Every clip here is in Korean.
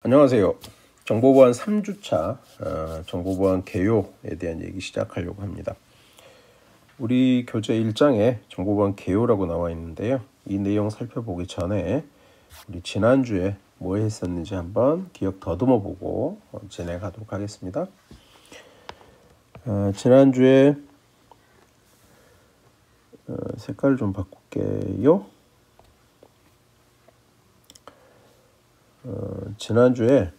안녕하세요. 정보보안 3주차 정보보안 개요에 대한 얘기 시작하려고 합니다. 우리 교재 1장에 정보보안 개요라고 나와 있는데요. 이 내용 살펴보기 전에 우리 지난주에 뭐 했었는지 한번 기억 더듬어 보고 진행하도록 하겠습니다. 지난주에 색깔 좀 바꿀게요. 지난주에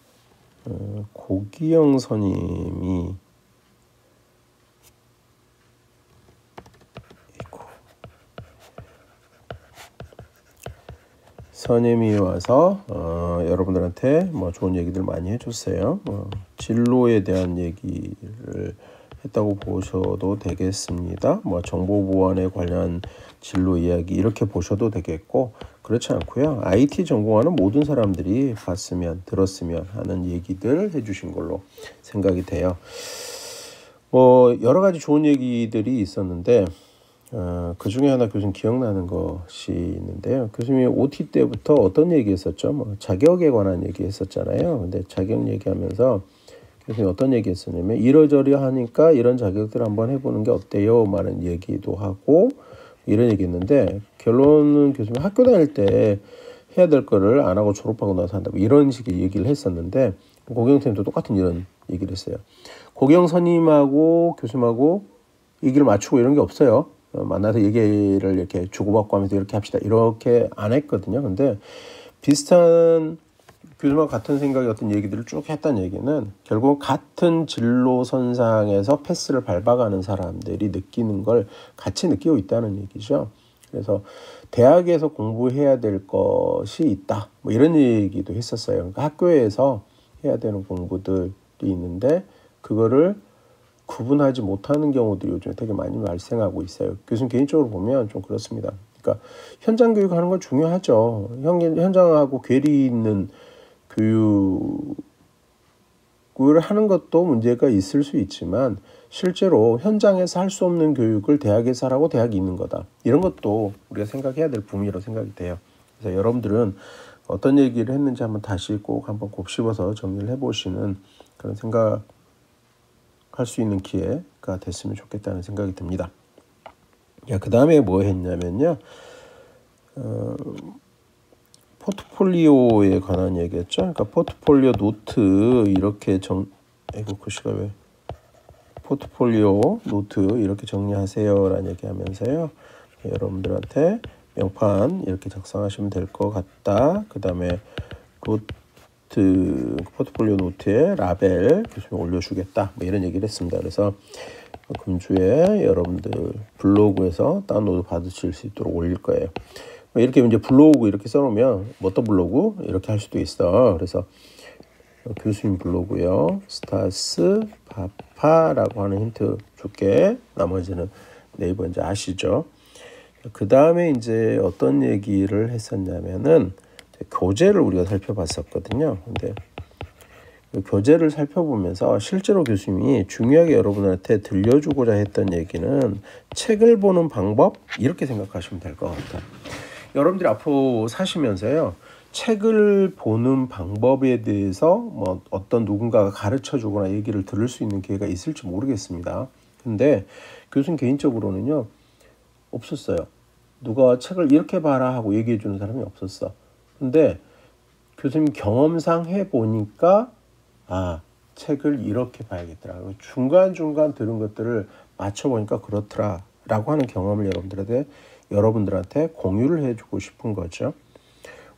고기영 선임이 와서 여러분들한테 뭐 좋은 얘기들 많이 해줬어요. 진로에 대한 얘기를 했다고 보셔도 되겠습니다. 뭐 정보보안에 관련 진로 이야기 이렇게 보셔도 되겠고, 그렇지 않고요. IT 전공하는 모든 사람들이 봤으면 들었으면 하는 얘기들 해주신 걸로 생각이 돼요. 뭐 여러 가지 좋은 얘기들이 있었는데 그 중에 하나 교수님 기억나는 것이 있는데요. 교수님이 OT 때부터 어떤 얘기 했었죠? 뭐 자격에 관한 얘기 했었잖아요. 근데 자격 얘기하면서 교수님 어떤 얘기 했었냐면 이러저러 하니까 이런 자격들 한번 해보는 게 어때요? 라는 얘기도 하고 이런 얘기 했는데, 결론은 교수님 학교 다닐 때 해야 될 거를 안 하고 졸업하고 나서 한다, 이런 식의 얘기를 했었는데, 고경 선생님도 똑같은 이런 얘기를 했어요. 고경 선임하고 교수님하고 얘기를 맞추고 이런 게 없어요. 만나서 얘기를 이렇게 주고받고 하면서 이렇게 합시다, 이렇게 안 했거든요. 근데 비슷한 교수님과 같은 생각의 어떤 얘기들을 쭉 했다는 얘기는 결국 같은 진로선상에서 패스를 밟아가는 사람들이 느끼는 걸 같이 느끼고 있다는 얘기죠. 그래서 대학에서 공부해야 될 것이 있다, 뭐 이런 얘기도 했었어요. 그러니까 학교에서 해야 되는 공부들이 있는데 그거를 구분하지 못하는 경우들이 요즘에 되게 많이 발생하고 있어요. 교수님 개인적으로 보면 좀 그렇습니다. 그러니까 현장 교육하는 건 중요하죠. 현장하고 괴리 있는 교육을 하는 것도 문제가 있을 수 있지만, 실제로 현장에서 할 수 없는 교육을 대학에서 하라고 대학이 있는 거다, 이런 것도 우리가 생각해야 될 부분이라고 생각이 돼요. 그래서 여러분들은 어떤 얘기를 했는지 한번 다시 꼭 한번 곱씹어서 정리를 해보시는 그런 생각할 수 있는 기회가 됐으면 좋겠다는 생각이 듭니다. 그 다음에 뭐 했냐면요, 포트폴리오에 관한 얘기했죠. 그러니까 포트폴리오 노트 이렇게 글씨가 왜 포트폴리오 노트 이렇게 정리하세요라는 얘기하면서요, 여러분들한테 명판 이렇게 작성하시면 될 것 같다. 그 다음에 포트폴리오 노트에 라벨 교수님 올려주겠다, 뭐 이런 얘기를 했습니다. 그래서 금주에 여러분들 블로그에서 다운로드 받으실 수 있도록 올릴 거예요. 이렇게 이제 블로그 이렇게 써놓으면 어떤 블로그 이렇게 할 수도 있어. 그래서 교수님 블로그요, 스타스 바파라고 하는 힌트 줄게. 나머지는 네이버 이제 아시죠. 그 다음에 이제 어떤 얘기를 했었냐면은 교재를 우리가 살펴봤었거든요. 근데 그 교재를 살펴보면서 실제로 교수님이 중요하게 여러분한테 들려주고자 했던 얘기는 책을 보는 방법, 이렇게 생각하시면 될 것 같아요. 여러분들이 앞으로 사시면서요, 책을 보는 방법에 대해서 뭐 어떤 누군가가 가르쳐주거나 얘기를 들을 수 있는 기회가 있을지 모르겠습니다. 근데 교수님 개인적으로는요, 없었어요. 누가 책을 이렇게 봐라 하고 얘기해 주는 사람이 없었어. 근데 교수님 경험상 해보니까 책을 이렇게 봐야겠더라, 중간중간 들은 것들을 맞춰보니까 그렇더라 라고 하는 경험을 여러분들한테 공유를 해주고 싶은 거죠.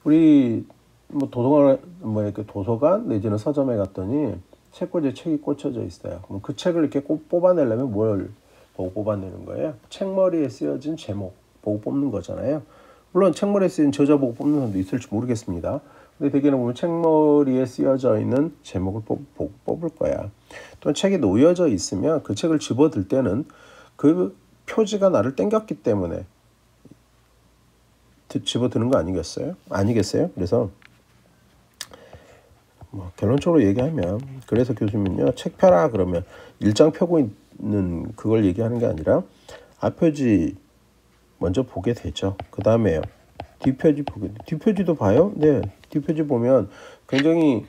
우리 뭐 도서관 내지는 서점에 갔더니 책꽂이에 책이 꽂혀져 있어요. 그럼 그 책을 이렇게 꼭 뽑아내려면 뭘 보고 뽑아내는 거예요? 책머리에 쓰여진 제목 보고 뽑는 거잖아요. 물론 책머리에 쓰인 저자 보고 뽑는 사람도 있을지 모르겠습니다. 근데 대개는 보면 책머리에 쓰여져 있는 제목을 보고 뽑을 거야. 또는 책에 놓여져 있으면 그 책을 집어들 때는 그 표지가 나를 땡겼기 때문에 집어드는 거 아니겠어요? 그래서 뭐 결론적으로 얘기하면, 그래서 교수님은요, 책 펴라 그러면 일장 펴고 있는 그걸 얘기하는 게 아니라 앞표지 먼저 보게 되죠. 그 다음에요, 뒷표지 보게 돼. 뒷표지도 봐요? 네, 뒷표지 보면 굉장히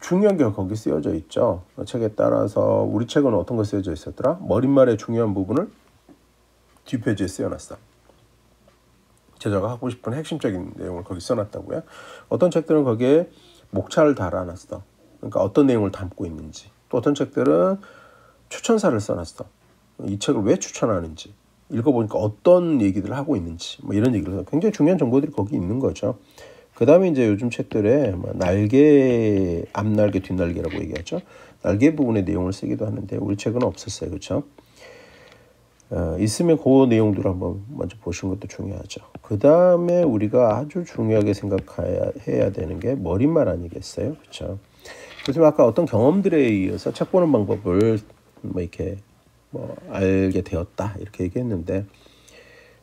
중요한 게 거기 쓰여져 있죠. 책에 따라서 우리 책은 어떤 거 쓰여져 있었더라? 머릿말의 중요한 부분을 뒷페이지에 쓰여놨어. 제자가 하고 싶은 핵심적인 내용을 거기 써놨다고요. 어떤 책들은 거기에 목차를 달아놨어. 그러니까 어떤 내용을 담고 있는지. 또 어떤 책들은 추천사를 써놨어. 이 책을 왜 추천하는지, 읽어보니까 어떤 얘기들을 하고 있는지, 뭐 이런 얘기를 해서 굉장히 중요한 정보들이 거기 있는 거죠. 그 다음에 이제 요즘 책들에 뭐 날개, 앞날개, 뒷날개라고 얘기하죠. 날개 부분의 내용을 쓰기도 하는데 우리 책은 없었어요. 그렇죠? 있으면 그 내용들을 한번 먼저 보시는 것도 중요하죠. 그 다음에 우리가 아주 중요하게 생각해야 되는 게 머릿말 아니겠어요? 그렇죠? 그래서 아까 어떤 경험들에 의해서 책 보는 방법을 뭐 이렇게 뭐 알게 되었다 이렇게 얘기했는데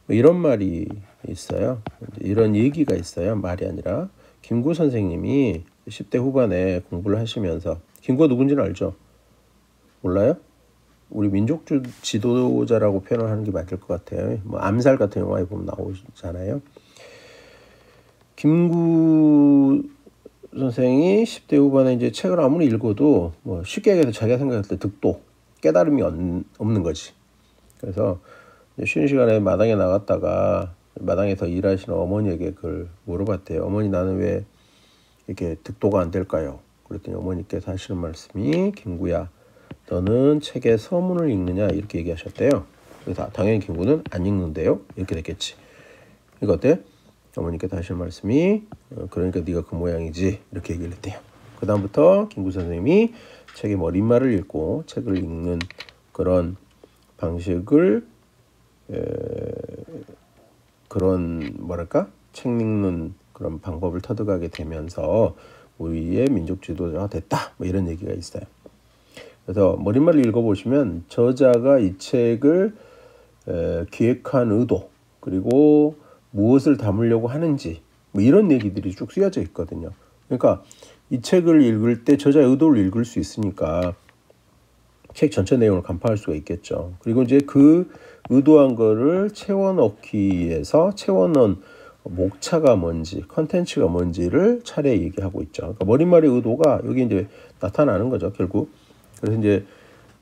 뭐 이런 말이 있어요. 이런 얘기가 있어요. 말이 아니라 김구 선생님이 10대 후반에 공부를 하시면서, 김구가 누군지는 알죠? 몰라요? 우리 민족주 지도자라고 표현을 하는 게 맞을 것 같아요. 뭐 암살 같은 영화에 보면 나오잖아요. 김구 선생이 10대 후반에 이제 책을 아무리 읽어도 뭐 쉽게 얘기해서 자기가 생각할 때 득도, 깨달음이 없는 거지. 그래서 쉬는 시간에 마당에 나갔다가 마당에서 일하시는 어머니에게 그걸 물어봤대요. 어머니, 나는 왜 이렇게 득도가 안 될까요? 그랬더니 어머니께서 하시는 말씀이, 김구야, 너는 책의 서문을 읽느냐 이렇게 얘기하셨대요. 그래서 당연히 김구는 안 읽는데요 이렇게 됐겠지. 이거 어때? 어머니께서 하시는 말씀이 그러니까 네가 그 모양이지 이렇게 얘기를 했대요. 그 다음부터 김구 선생님이 책의 머릿말을 읽고 책을 읽는 그런 방식을 그런 뭐랄까 책 읽는 그런 방법을 터득하게 되면서 우리의 민족 지도자가 됐다 뭐 이런 얘기가 있어요. 그래서 머릿말을 읽어보시면 저자가 이 책을 기획한 의도, 그리고 무엇을 담으려고 하는지 뭐 이런 얘기들이 쭉 쓰여져 있거든요. 그러니까 이 책을 읽을 때 저자의 의도를 읽을 수 있으니까 책 전체 내용을 간파할 수가 있겠죠. 그리고 이제 그 의도한 거를 채워넣기 위해서 채워넣은 목차가 뭔지, 컨텐츠가 뭔지를 차례 얘기하고 있죠. 그러니까 머릿말의 의도가 여기 이제 나타나는 거죠, 결국. 그래서 이제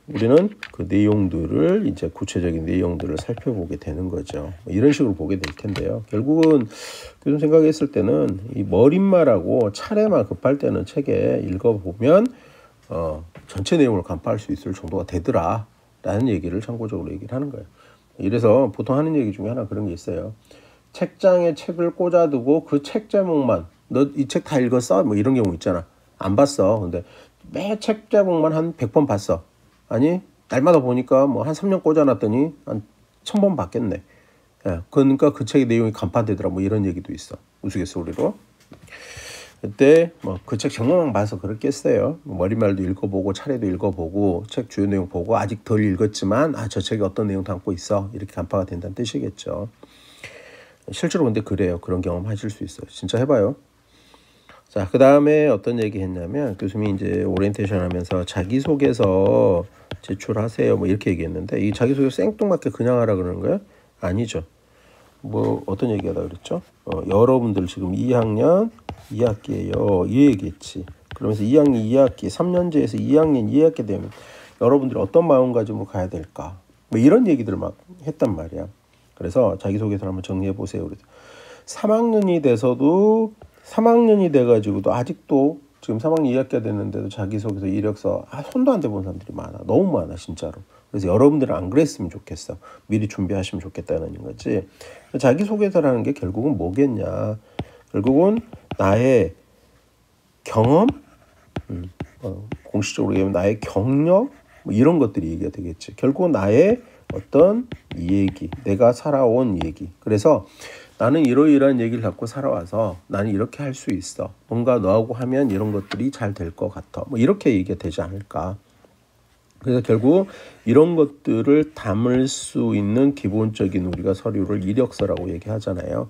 우리는 그 내용들을 이제 구체적인 내용들을 살펴보게 되는 거죠. 이런 식으로 보게 될 텐데요. 결국은 요즘 생각했을 때는 이 머릿말하고 차례만 급할 때는 책에 읽어보면 전체 내용을 간파할 수 있을 정도가 되더라라는 얘기를 참고적으로 얘기를 하는 거예요. 이래서 보통 하는 얘기 중에 하나 그런 게 있어요. 책장에 책을 꽂아두고 그 책 제목만, 너 이 책 다 읽었어? 뭐 이런 경우 있잖아. 안 봤어. 근데 매 책 제목만 한 100번 봤어. 아니 날마다 보니까 뭐 한 3년 꽂아놨더니 한 1000번 봤겠네. 예, 그러니까 그 책의 내용이 간파되더라. 뭐 이런 얘기도 있어. 우스갯소리로. 그때 뭐 그 책 정말 봐서 그렇겠어요. 머릿말도 읽어보고 차례도 읽어보고 책 주요 내용 보고 아직 덜 읽었지만 저 책이 어떤 내용 담고 있어 이렇게 간파가 된다는 뜻이겠죠. 실제로 근데 그래요. 그런 경험 하실 수 있어요. 진짜 해봐요. 자, 그 다음에 어떤 얘기 했냐면 교수님이 이제 오리엔테이션 하면서 자기소개서 제출하세요 뭐 이렇게 얘기했는데 이 자기소개서 생뚱맞게 그냥 하라 그러는 거예요? 아니죠. 뭐 어떤 얘기하다 그랬죠? 여러분들 지금 2학년 2학기예요 이 얘기했지. 그러면서 2학년 2학기 3년제에서 2학년 2학기 되면 여러분들이 어떤 마음가짐으로 가야 될까 뭐 이런 얘기들을 막 했단 말이야. 그래서 자기소개서를 한번 정리해 보세요. 그래서 3학년이 돼서도 3학년이 돼가지고도 아직도 지금 3학년 2학기가 됐는데도 자기소개서 이력서 손도 안 대본 사람들이 많아. 너무 많아 진짜로. 그래서 여러분들은 안 그랬으면 좋겠어. 미리 준비하시면 좋겠다는 거지. 자기소개서라는 게 결국은 뭐겠냐. 결국은 나의 경험, 공식적으로 얘기하면 나의 경력 뭐 이런 것들이 얘기가 되겠지. 결국은 나의 어떤 얘기, 내가 살아온 얘기. 그래서 나는 이러이러한 얘기를 갖고 살아와서 나는 이렇게 할 수 있어. 뭔가 너하고 하면 이런 것들이 잘 될 것 같아. 뭐 이렇게 얘기가 되지 않을까. 그래서 결국 이런 것들을 담을 수 있는 기본적인 우리가 서류를 이력서라고 얘기하잖아요.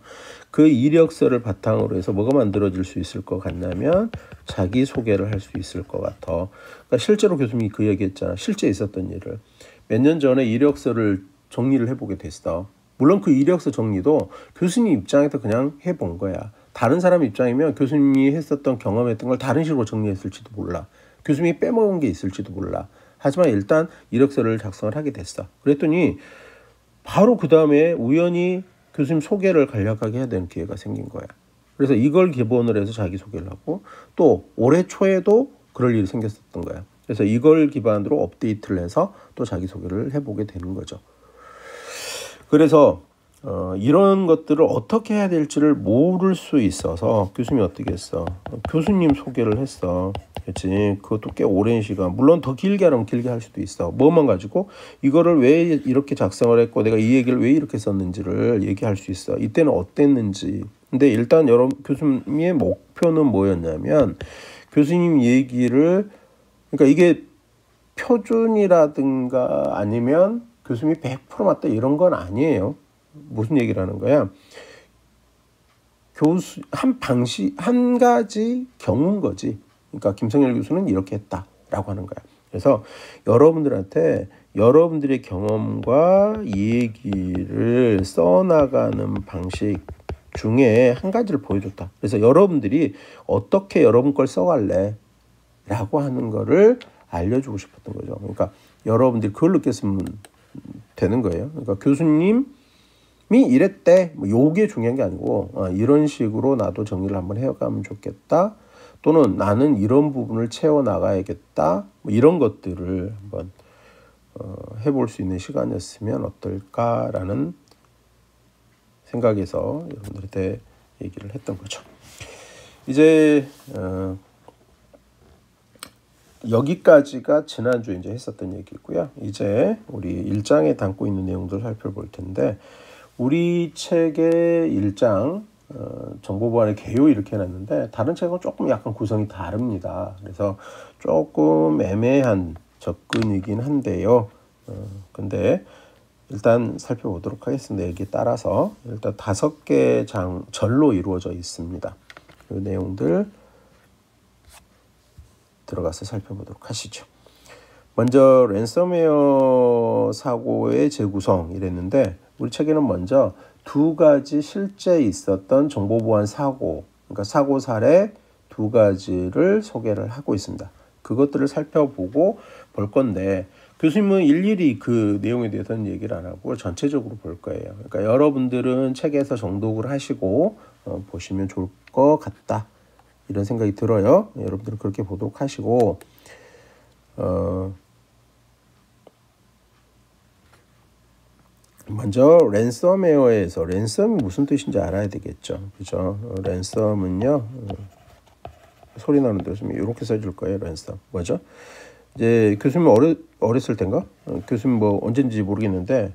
그 이력서를 바탕으로 해서 뭐가 만들어질 수 있을 것 같냐면 자기소개를 할 수 있을 것 같아. 그러니까 실제로 교수님이 그 얘기했잖아. 실제 있었던 일을. 몇 년 전에 이력서를 정리를 해보게 됐어. 물론 그 이력서 정리도 교수님 입장에서 그냥 해본 거야. 다른 사람 입장이면 교수님이 했었던 경험했던 걸 다른 식으로 정리했을지도 몰라. 교수님이 빼먹은 게 있을지도 몰라. 하지만 일단 이력서를 작성을 하게 됐어. 그랬더니 바로 그 다음에 우연히 교수님 소개를 간략하게 해야 되는 기회가 생긴 거야. 그래서 이걸 기본으로 해서 자기소개를 하고 또 올해 초에도 그럴 일이 생겼었던 거야. 그래서 이걸 기반으로 업데이트를 해서 또 자기소개를 해보게 되는 거죠. 그래서 이런 것들을 어떻게 해야 될지를 모를 수 있어서 교수님이 어떻게 했어? 교수님 소개를 했어. 그렇지. 그것도 꽤 오랜 시간. 물론 더 길게 하려면 길게 할 수도 있어. 뭐만 가지고 이거를 왜 이렇게 작성을 했고 내가 이 얘기를 왜 이렇게 썼는지를 얘기할 수 있어. 이때는 어땠는지. 근데 일단 여러분 교수님의 목표는 뭐였냐면 교수님 얘기를 그러니까 이게 표준이라든가 아니면 교수님이 100% 맞다 이런 건 아니에요. 무슨 얘기를 하는 거야? 교수 한 가지 경우인 거지. 그러니까 김성열 교수는 이렇게 했다라고 하는 거야. 그래서 여러분들한테 여러분들의 경험과 이 얘기를 써나가는 방식 중에 한 가지를 보여줬다. 그래서 여러분들이 어떻게 여러분 걸 써갈래? 라고 하는 거를 알려주고 싶었던 거죠. 그러니까 여러분들이 그걸 느꼈으면 되는 거예요. 그러니까 교수님이 이랬대. 뭐 요게 중요한 게 아니고 이런 식으로 나도 정리를 한번 해가면 좋겠다. 또는 나는 이런 부분을 채워나가야겠다. 뭐 이런 것들을 한번 해볼 수 있는 시간이었으면 어떨까라는 생각에서 여러분들한테 얘기를 했던 거죠. 이제 여기까지가 지난주에 이제 했었던 얘기고요. 이제 우리 1장에 담고 있는 내용들을 살펴볼 텐데 우리 책의 1장 정보보안의 개요 이렇게 해놨는데 다른 책은 조금 약간 구성이 다릅니다. 그래서 조금 애매한 접근이긴 한데요. 근데 일단 살펴보도록 하겠습니다. 여기에 따라서 일단 5개 절로 이루어져 있습니다. 그 내용들 들어가서 살펴보도록 하시죠. 먼저 랜섬웨어 사고의 재구성 이랬는데 우리 책에는 먼저 2가지 실제 있었던 정보보안 사고, 그러니까 사고 사례 2가지를 소개를 하고 있습니다. 그것들을 살펴보고 볼 건데 교수님은 일일이 그 내용에 대해서는 얘기를 안 하고 전체적으로 볼 거예요. 그러니까 여러분들은 책에서 정독을 하시고 보시면 좋을 것 같다. 이런 생각이 들어요. 여러분들은 그렇게 보도록 하시고 먼저 랜섬웨어에서 랜섬이 무슨 뜻인지 알아야 되겠죠. 그죠? 랜섬은요. 소리 나는 데서 이렇게 써줄 거예요. 랜섬. 뭐죠? 이제 교수님 어렸을 때인가? 교수님 뭐 언제인지 모르겠는데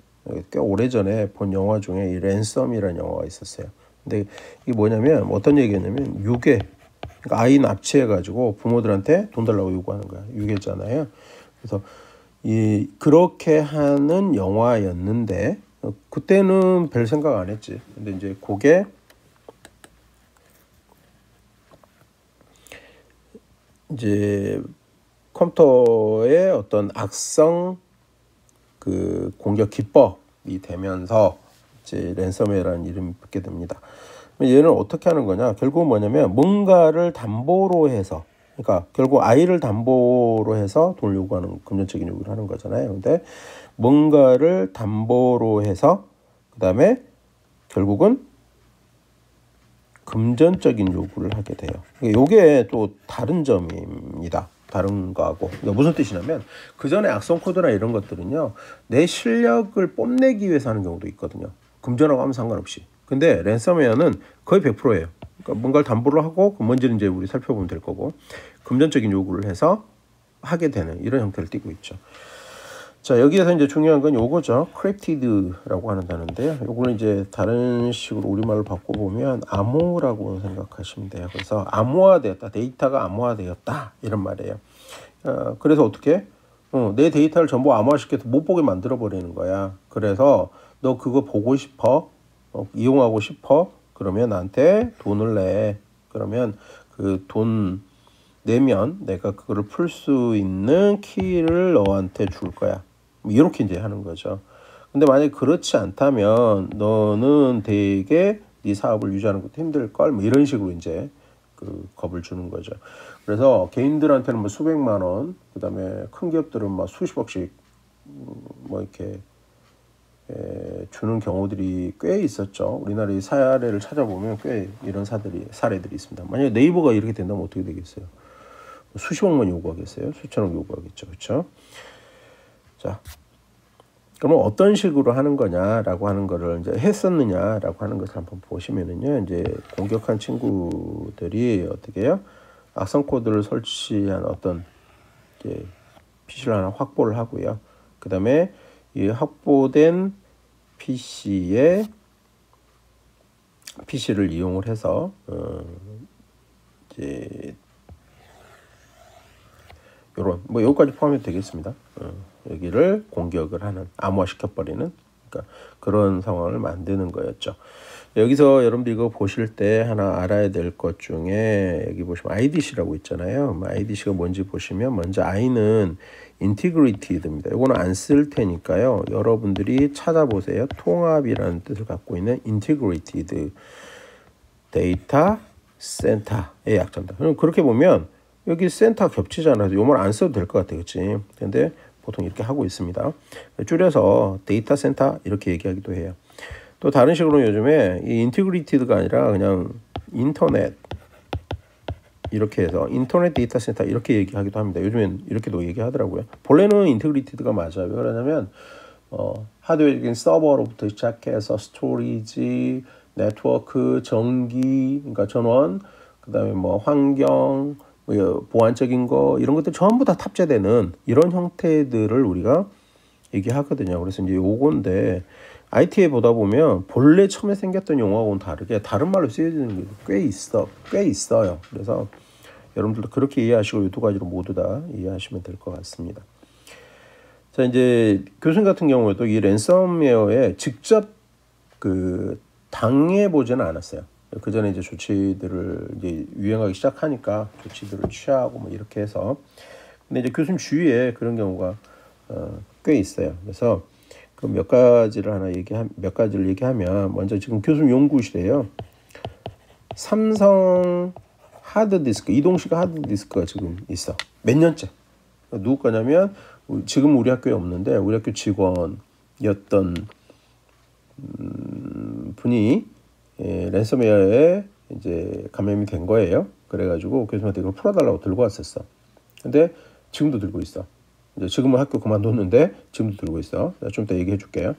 꽤 오래전에 본 영화 중에 이 랜섬이라는 영화가 있었어요. 근데 이게 뭐냐면 어떤 얘기냐면 유괴. 그러니까 아이 납치해가지고 부모들한테 돈 달라고 요구하는 거야. 유괴잖아요. 그래서 그렇게 하는 영화였는데 그때는 별 생각 안 했지. 근데 이제 그게 이제 컴퓨터의 어떤 악성 그 공격 기법이 되면서 이제 랜섬웨어라는 이름이 붙게 됩니다. 얘는 어떻게 하는 거냐? 결국은 뭐냐면 뭔가를 담보로 해서 그러니까 결국 아이를 담보로 해서 돈을 요구하는 금전적인 요구를 하는 거잖아요. 근데 뭔가를 담보로 해서 그다음에 결국은 금전적인 요구를 하게 돼요. 이게 또 다른 점입니다. 다른 거하고 무슨 뜻이냐면 그 전에 악성 코드나 이런 것들은요 내 실력을 뽐내기 위해서 하는 경우도 있거든요. 금전하고 하면 상관없이. 근데 랜섬웨어는 거의 100%예요. 그러니까 뭔가를 담보로 하고 뭔지는 이제 우리 살펴보면 될 거고 금전적인 요구를 해서 하게 되는 이런 형태를 띠고 있죠. 자, 여기에서 이제 중요한 건 요거죠. 크립티드라고 하는 단어인데요. 요거는 이제 다른 식으로 우리말로 바꿔보면 암호라고 생각하시면 돼요. 그래서 암호화되었다. 데이터가 암호화되었다. 이런 말이에요. 그래서 어떻게? 내 데이터를 전부 암호화시켜서 못 보게 만들어버리는 거야. 그래서 너 그거 보고 싶어? 이용하고 싶어? 그러면 나한테 돈을 내. 그러면 그 돈 내면 내가 그거를 풀 수 있는 키를 너한테 줄 거야. 이렇게 이제 하는 거죠. 근데 만약에 그렇지 않다면 너는 되게 네 사업을 유지하는 것도 힘들 걸 뭐 이런 식으로 이제 그 겁을 주는 거죠. 그래서 개인들한테는 뭐 수백만 원, 그다음에 큰 기업들은 막 수십억씩 뭐 이렇게 주는 경우들이 꽤 있었죠. 우리나라의 사례를 찾아보면 꽤 이런 사례들이 있습니다. 만약에 네이버가 이렇게 된다면 어떻게 되겠어요? 수십억만 요구하겠어요? 수천억 요구하겠죠. 그렇죠? 자, 그러면 어떤 식으로 하는 거냐라고 하는 거를 이제 했었느냐라고 하는 것을 한번 보시면은요. 이제 공격한 친구들이 어떻게 해요? 악성 코드를 설치한 어떤 이제 PC를 하나 확보를 하고요. 그다음에 이 확보된 PC를 이용을 해서 이제 요런 뭐 여기까지 포함해도 되겠습니다. 여기를 공격을 하는, 암호화시켜버리는, 그러니까 그런 상황을 만드는 거였죠. 여기서 여러분들 이거 보실 때 하나 알아야 될 것 중에 여기 보시면 IDC라고 있잖아요. IDC가 뭔지 보시면 먼저 I는 인티그리티드입니다. 이거는 안 쓸 테니까요. 여러분들이 찾아보세요. 통합이라는 뜻을 갖고 있는 인티그리티드 데이터 센터의 약자입니다. 그럼 그렇게 보면 여기 센터 겹치잖아요. 요 말 안 써도 될 것 같아요. 그치? 근데 보통 이렇게 하고 있습니다. 줄여서 데이터 센터 이렇게 얘기하기도 해요. 또 다른 식으로 요즘에 이 인티그리티드가 아니라 그냥 인터넷 이렇게 해서 인터넷 데이터 센터 이렇게 얘기하기도 합니다. 요즘엔 이렇게도 얘기하더라고요. 본래는 인티그리티드가 맞아요. 왜 그러냐면 하드웨어적인 서버로부터 시작해서 스토리지, 네트워크, 전기, 그러니까 전원, 그다음에 뭐 환경, 보안적인 거 이런 것들 전부 다 탑재되는 이런 형태들을 우리가 얘기하거든요. 그래서 이제 요건데 IT에 보다 보면 본래 처음에 생겼던 용어하고는 다르게 다른 말로 쓰여지는 게 꽤 있어요. 그래서 여러분들도 그렇게 이해하시고 이 두 가지로 모두 다 이해하시면 될 것 같습니다. 자, 이제 교수님 같은 경우에도 이 랜섬웨어에 직접 그 당해 보지는 않았어요. 그 전에 이제 조치들을 이제 유행하기 시작하니까 조치들을 취하고 뭐 이렇게 해서. 근데 이제 교수님 주위에 그런 경우가 꽤 있어요. 그래서 그 몇 가지를 얘기하면 먼저 지금 교수님 연구실에요. 삼성 하드디스크, 이동식 하드디스크가 지금 있어. 몇 년째. 누구 거냐면 지금 우리 학교에 없는데 우리 학교 직원이었던 분이 랜섬웨어에 이제 감염이 된 거예요. 그래가지고 교수님한테 이걸 풀어달라고 들고 왔었어. 근데 지금도 들고 있어. 이제 지금은 학교 그만뒀는데 지금도 들고 있어. 좀 이따 얘기해 줄게요.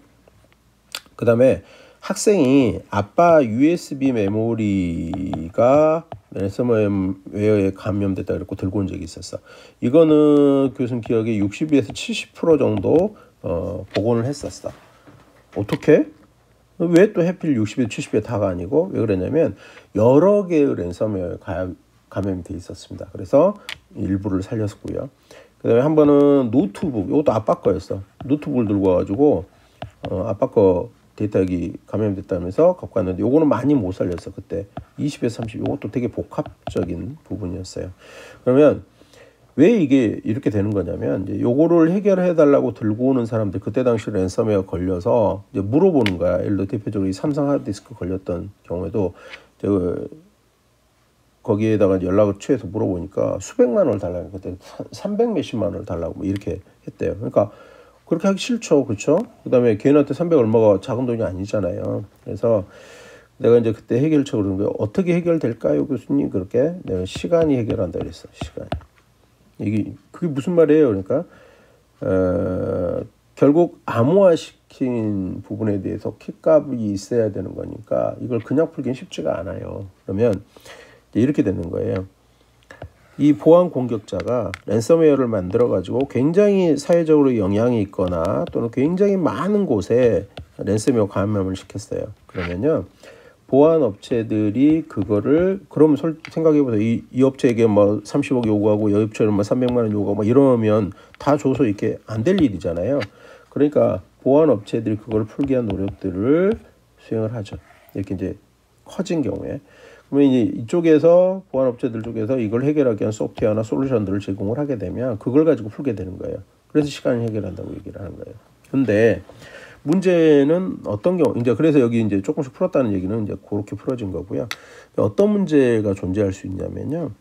그 다음에 학생이 아빠 USB 메모리가 랜섬웨어에 감염됐다 그랬고 들고 온 적이 있었어. 이거는 교수님 기억에 60에서 70% 정도 복원을 했었어. 어떻게? 왜 또 해필 60에 70에 다가 아니고 왜 그러냐면 여러 개의 랜섬웨어에 감염이 돼 있었습니다. 그래서 일부를 살렸고요. 그다음에 한 번은 노트북, 이것도 아빠 거였어. 노트북을 들고 와가지고 아빠 거 데이터 여기 감염됐다면서 갖고 왔는데 요거는 많이 못 살렸어. 그때 20에서 30, 요것도 되게 복합적인 부분이었어요. 그러면 왜 이게 이렇게 되는 거냐면 이제 요거를 해결해 달라고 들고 오는 사람들, 그때 당시 랜섬웨어 걸려서 이제 물어보는 거야. 예를 들어 대표적으로 이 삼성 하드디스크 걸렸던 경우에도 거기에다가 연락을 취해서 물어보니까 수백만 원을 달라고, 그때 300 몇십만 원을 달라고 뭐 이렇게 했대요. 그러니까 그렇게 하기 싫죠. 그렇죠? 그다음에 개인한테 300 얼마가 작은 돈이 아니잖아요. 그래서 내가 이제 그때 해결책을 그런 거예요. 어떻게 해결될까요, 교수님? 그렇게 내가 시간이 해결한다 그랬어. 시간이. 이게 그게 무슨 말이에요? 그러니까 결국 암호화시킨 부분에 대해서 키값이 있어야 되는 거니까 이걸 그냥 풀기는 쉽지가 않아요. 그러면 이렇게 되는 거예요. 이 보안 공격자가 랜섬웨어를 만들어 가지고 굉장히 사회적으로 영향이 있거나 또는 굉장히 많은 곳에 랜섬웨어 감염을 시켰어요. 그러면요, 보안 업체들이 그거를 그럼 생각해 보세요. 이 업체에게 뭐 30억 요구하고 이 업체는 뭐 300만 원 요구하고 뭐 이러면 다 줘서 이렇게 안 될 일이잖아요. 그러니까 보안 업체들이 그걸 풀기 위한 노력들을 수행을 하죠. 이렇게 이제 커진 경우에. 그러면 이제 이쪽에서 보안 업체들 쪽에서 이걸 해결하기 위한 소프트웨어나 솔루션들을 제공을 하게 되면 그걸 가지고 풀게 되는 거예요. 그래서 시간을 해결한다고 얘기를 하는 거예요. 근데 문제는 어떤 경우 이제 그래서 여기 이제 조금씩 풀었다는 얘기는 이제 그렇게 풀어진 거고요. 어떤 문제가 존재할 수 있냐면요.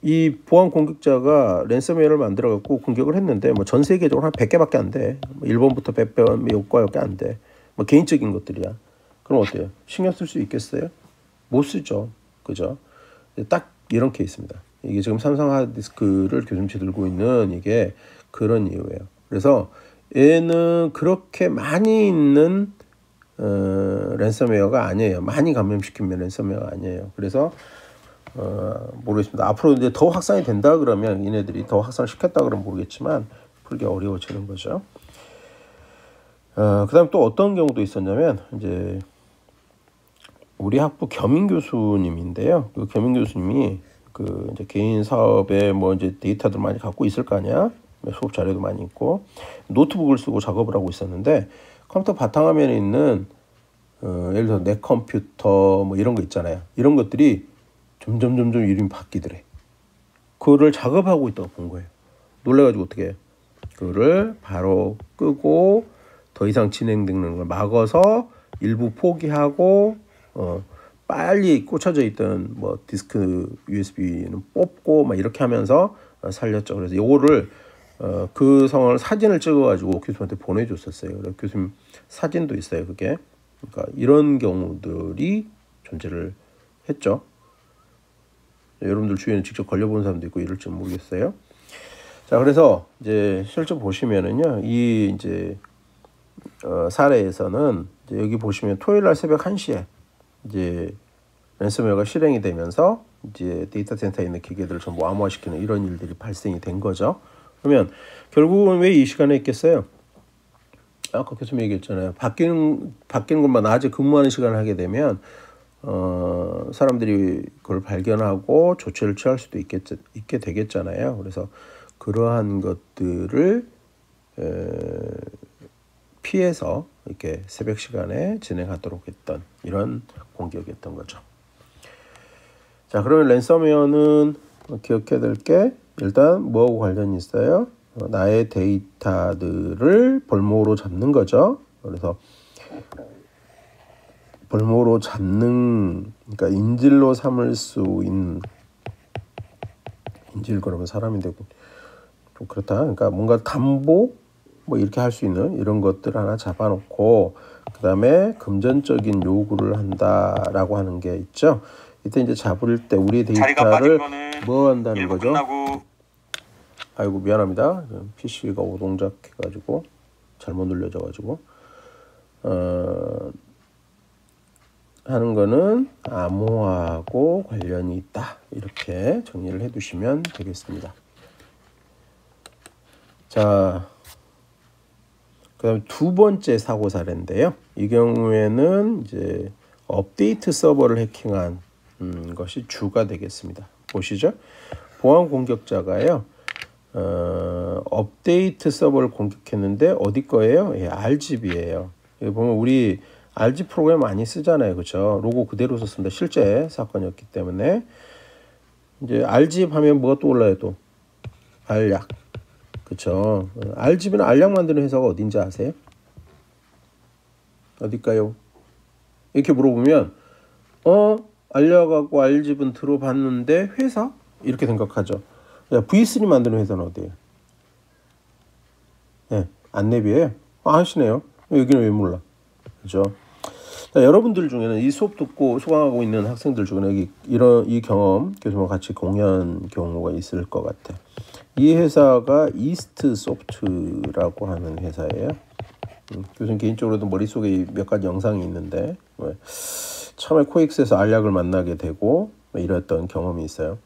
이 보안 공격자가 랜섬웨어를 만들어 갖고 공격을 했는데 뭐 전 세계적으로 한 100개밖에 안 돼. 뭐 일본부터 100배 여기까지 안 돼. 뭐 개인적인 것들이야. 그럼 어때요? 신경 쓸 수 있겠어요? 못 쓰죠. 그죠? 딱 이런 케이스입니다. 이게 지금 삼성 하드디스크를 교수님이 들고 있는 이게 그런 이유예요. 그래서 얘는 그렇게 많이 있는 랜섬웨어가 아니에요. 많이 감염시키면 랜섬웨어가 아니에요. 그래서 모르겠습니다. 앞으로 이제 더 확산이 된다 그러면 얘네들이 더 확산시켰다 그러면 모르겠지만 풀기 어려워지는 거죠. 그다음 또 어떤 경우도 있었냐면 이제 우리 학부 겸임 교수님인데요. 그 겸임 교수님이 그 이제 개인 사업에 뭐 이제 데이터들 많이 갖고 있을 거 아니야. 수업 자료도 많이 있고 노트북을 쓰고 작업을 하고 있었는데 컴퓨터 바탕화면에 있는 예를 들어 내 컴퓨터 뭐 이런 거 있잖아요. 이런 것들이 점점 이름이 바뀌더래. 그거를 작업하고 있다고 본 거예요. 놀래가지고 어떻게 해? 그거를 바로 끄고 더 이상 진행되는 걸 막아서 일부 포기하고 빨리 꽂혀져 있던 뭐 디스크 USB는 뽑고 막 이렇게 하면서 살렸죠. 그래서 요거를 그 상황을 사진을 찍어가지고 교수님한테 보내줬었어요. 그래서 교수님 사진도 있어요. 그게 그러니까 이런 경우들이 존재를 했죠. 여러분들 주위에는 직접 걸려본 사람도 있고 이럴지 모르겠어요. 자, 그래서 이제 실제 보시면은요, 이 이제 사례에서는 이제 여기 보시면 토요일 날 새벽 1시에 이제 랜섬웨어가 실행이 되면서 이제 데이터 센터에 있는 기계들을 전부 암호화시키는 이런 일들이 발생이 된 거죠. 그러면 결국은 왜 이 시간에 있겠어요? 아까 교수님 얘기했잖아요. 바뀌는 것만 낮에 근무하는 시간을 하게 되면 사람들이 그걸 발견하고 조치를 취할 수도 있게 되겠잖아요. 그래서 그러한 것들을 피해서 이렇게 새벽 시간에 진행하도록 했던 이런 공격이었던 거죠. 자, 그러면 랜섬웨어는 기억해야 될 게 일단 뭐하고 관련이 있어요? 나의 데이터들을 볼모로 잡는 거죠. 그래서 볼모로 잡는, 그러니까 인질로 삼을 수 있는, 인질 그러면 사람이 되고 좀 그렇다. 그러니까 뭔가 담보 뭐 이렇게 할 수 있는 이런 것들 하나 잡아놓고 그 다음에 금전적인 요구를 한다라고 하는 게 있죠. 이때 이제 잡을 때 우리 데이터를 뭐 한다는 거죠? 아이고 미안합니다. PC가 오동작해가지고 잘못 눌려져가지고 하는 거는 암호화하고 관련이 있다. 이렇게 정리를 해두시면 되겠습니다. 자, 그다음 두 번째 사고 사례인데요. 이 경우에는 이제 업데이트 서버를 해킹한 것이 주가 되겠습니다. 보시죠. 보안 공격자가요. 업데이트 서버를 공격했는데 어디 거예요? 예, RGB예요. 여기 보면 우리 RG 프로그램 많이 쓰잖아요. 그렇죠? 로고 그대로 썼습니다. 실제 사건이었기 때문에 이제 RGB 하면 뭐가 떠올라요? 또 알약. 그렇죠? RGB는 알약 만드는 회사가 어딘지 아세요? 어딜까요? 이렇게 물어보면 알약하고 RGB는 들어봤는데 회사? 이렇게 생각하죠. V3 만드는 회사는 어디예요? 네, 안내비예요. 아시네요. 여기는 왜 몰라? 그죠? 여러분들 중에는 이 수업 듣고 수강하고 있는 학생들 중에는 여기 이 경험 교수님과 같이 공유한 경우가 있을 것 같아. 이 회사가 이스트 소프트라고 하는 회사예요. 교수님 개인적으로도 머릿속에 몇 가지 영상이 있는데 처음에 코엑스에서 알약을 만나게 되고 이랬던 경험이 있어요.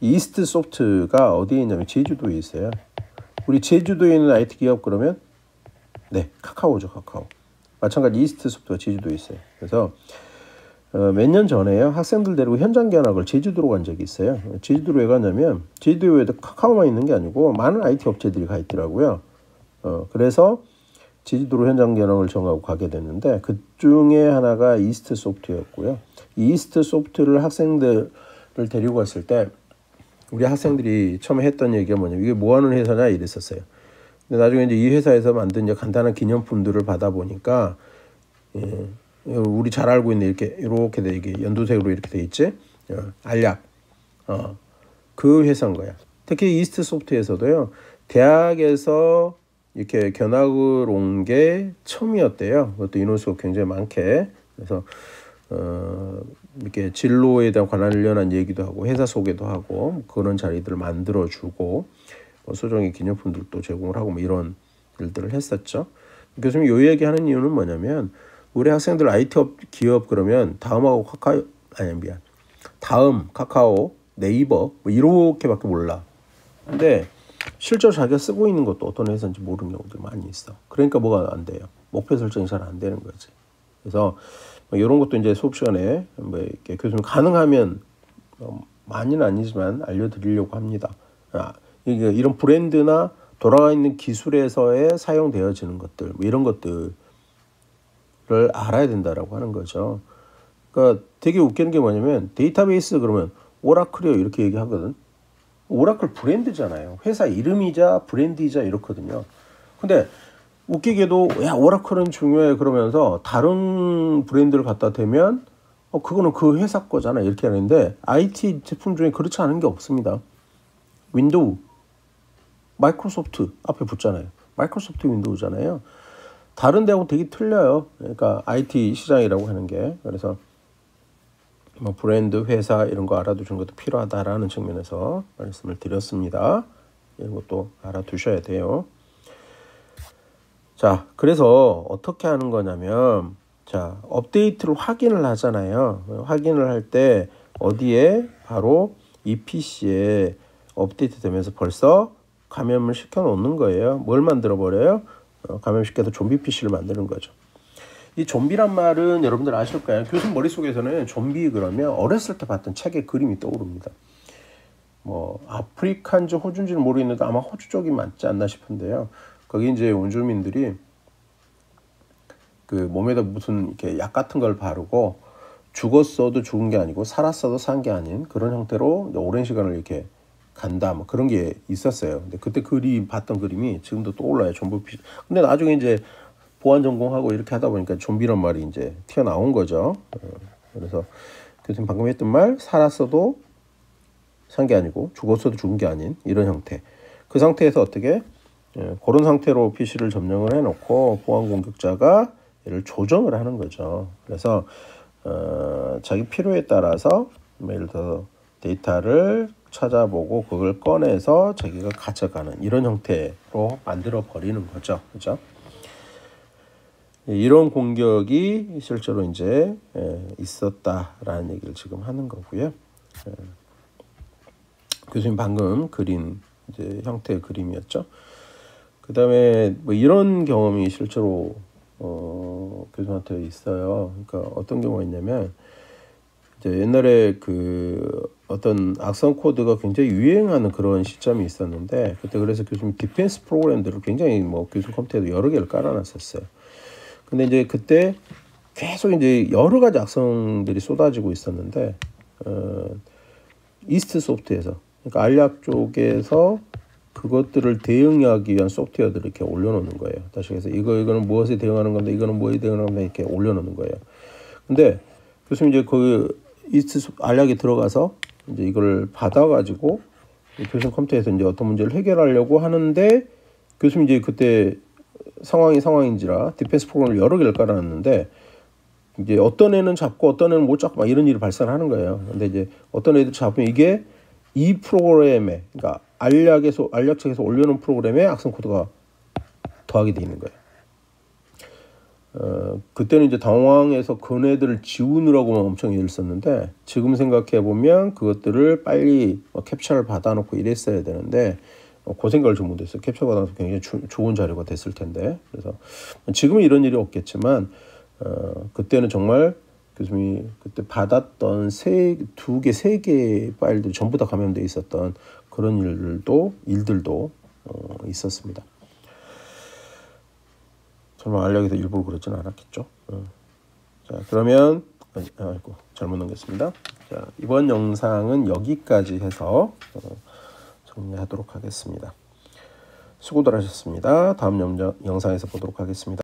이스트 소프트가 어디에 있냐면 제주도에 있어요. 우리 제주도에 있는 IT 기업 그러면 네, 카카오죠. 카카오. 마찬가지 이스트 소프트가 제주도에 있어요. 그래서 몇 년 전에요. 학생들 데리고 현장 견학을 제주도로 간 적이 있어요. 제주도로 왜 가냐면 제주도에도 카카오만 있는 게 아니고 많은 IT 업체들이 가 있더라고요. 그래서 제주도로 현장 견학을 정하고 가게 됐는데 그 중에 하나가 이스트 소프트였고요. 이스트 소프트를 학생들을 데리고 갔을 때 우리 학생들이 처음에 했던 얘기가 뭐냐면 이게 뭐 하는 회사냐 이랬었어요. 근데 나중에 이제 이 회사에서 만든 이제 간단한 기념품들을 받아보니까, 우리 잘 알고 있는 이렇게 돼, 이게 연두색으로 이렇게 돼 있지? 알약. 그 회사인 거야. 특히 이스트 소프트에서도요, 대학에서 이렇게 견학을 온 게 처음이었대요. 그것도 인원수가 굉장히 많게. 그래서, 이렇게 진로에 대한 관련한 얘기도 하고, 회사 소개도 하고, 그런 자리들을 만들어주고, 소정의 기념품들도 제공을 하고, 뭐 이런 일들을 했었죠. 교수님이 요 얘기하는 이유는 뭐냐면, 우리 학생들 IT 기업 그러면 다음하고 다음, 카카오, 네이버 뭐 이렇게밖에 몰라. 근데 실제로 자기가 쓰고 있는 것도 어떤 회사인지 모르는 경우들이 많이 있어. 그러니까 뭐가 안 돼요. 목표 설정이 잘 안 되는 거지. 그래서 뭐 이런 것도 이제 수업 시간에 뭐 이렇게 교수님 가능하면 많이는 아니지만 알려드리려고 합니다. 이게 이런 브랜드나 돌아가 있는 기술에서의 사용되어지는 것들, 뭐 이런 것들을 알아야 된다라고 하는 거죠. 그러니까 되게 웃기는 게 뭐냐면 데이터베이스 그러면 오라클이요 이렇게 얘기하거든. 오라클 브랜드잖아요. 회사 이름이자 브랜드이자 이렇거든요. 근데 웃기게도 야 오라클은 중요해 그러면서 다른 브랜드를 갖다 대면 그거는 그 회사 거잖아 이렇게 하는데 IT 제품 중에 그렇지 않은 게 없습니다. 윈도우, 마이크로소프트 앞에 붙잖아요. 마이크로소프트 윈도우잖아요. 다른 데하고 되게 틀려요. 그러니까 IT 시장이라고 하는 게. 그래서 뭐 브랜드, 회사 이런 거 알아두는 것도 필요하다라는 측면에서 말씀을 드렸습니다. 이런 것도 알아두셔야 돼요. 자, 그래서 어떻게 하는 거냐면 자, 업데이트를 확인을 하잖아요. 확인을 할 때 어디에 바로 이 PC에 업데이트 되면서 벌써 감염을 시켜 놓는 거예요. 뭘 만들어 버려요? 감염시켜서 좀비 PC를 만드는 거죠. 이 좀비란 말은 여러분들 아실 거예요. 교수님 머릿속에서는 좀비 그러면 어렸을 때 봤던 책의 그림이 떠오릅니다. 뭐 아프리카인지 호주인지는 모르겠는데 아마 호주 쪽이 맞지 않나 싶은데요. 거기 이제 원주민들이 그 몸에다 무슨 이렇게 약 같은 걸 바르고 죽었어도 죽은 게 아니고 살았어도 산 게 아닌 그런 형태로 오랜 시간을 이렇게 간다 뭐 그런 게 있었어요. 근데 그때 봤던 그림이 지금도 떠올라요. 좀비 피시. 근데 나중에 이제 보안 전공하고 이렇게 하다 보니까 좀비란 말이 이제 튀어나온 거죠. 그래서 교수님 방금 했던 말 살았어도 산 게 아니고 죽었어도 죽은 게 아닌 이런 형태. 그 상태에서 어떻게 그런 상태로 PC를 점령을 해놓고 보안 공격자가 얘를 조정을 하는 거죠. 그래서 자기 필요에 따라서 예를 들어 데이터를 찾아보고 그걸 꺼내서 자기가 가져가는 이런 형태로 만들어 버리는 거죠. 그죠? 이런 공격이 실제로 이제 있었다라는 얘기를 지금 하는 거고요. 교수님 방금 그린 이제 형태의 그림이었죠. 그 다음에 뭐 이런 경험이 실제로 교수한테 있어요. 그러니까 어떤 경우가 있냐면 이제 옛날에 그 어떤 악성 코드가 굉장히 유행하는 그런 시점이 있었는데 그때 그래서 교수님 디펜스 프로그램들을 굉장히 뭐 교수 컴퓨터에도 여러 개를 깔아놨었어요. 근데 이제 그때 계속 이제 여러 가지 악성들이 쏟아지고 있었는데 이스트 소프트에서 그러니까 알약 쪽에서 그것들을 대응하기 위한 소프트웨어들을 이렇게 올려놓는 거예요. 다시 해서 이거는 무엇에 대응하는 건데 이거는 뭐에 대응하는 건데 이렇게 올려놓는 거예요. 근데 교수님 이제 그 이스트 알약이 들어가서 이제 이걸 받아가지고 교수님 컴퓨터에서 이제 어떤 문제를 해결하려고 하는데 교수님 이제 그때 상황인지라 디펜스 프로그램을 여러 개를 깔아놨는데 이제 어떤 애는 잡고 어떤 애는 못 잡고 막 이런 일이 발생하는 거예요. 근데 이제 어떤 애들 잡으면 이게 이 프로그램에 그러니까 알약 측에서 올려놓은 프로그램에 악성 코드가 더하게 돼 있는 거예요. 그때는 이제 당황해서 그네들을 지우느라고 엄청 애를 썼는데 지금 생각해 보면 그것들을 빨리 캡처를 받아놓고 이랬어야 되는데 그 생각을 좀 못했어요. 캡처 받아서 굉장히 좋은 자료가 됐을 텐데 그래서 지금은 이런 일이 없겠지만 그때는 정말 교수님이 그때 받았던 두 개, 세 개의 파일들이 전부 다 감염돼 있었던 그런 일들도 있었습니다. 설마 알약에서 일부러 그러지는 않았겠죠. 자, 그러면 아이고 잘못 넘겼습니다. 자, 이번 영상은 여기까지 해서 정리하도록 하겠습니다. 수고들 하셨습니다. 다음 영상에서 보도록 하겠습니다.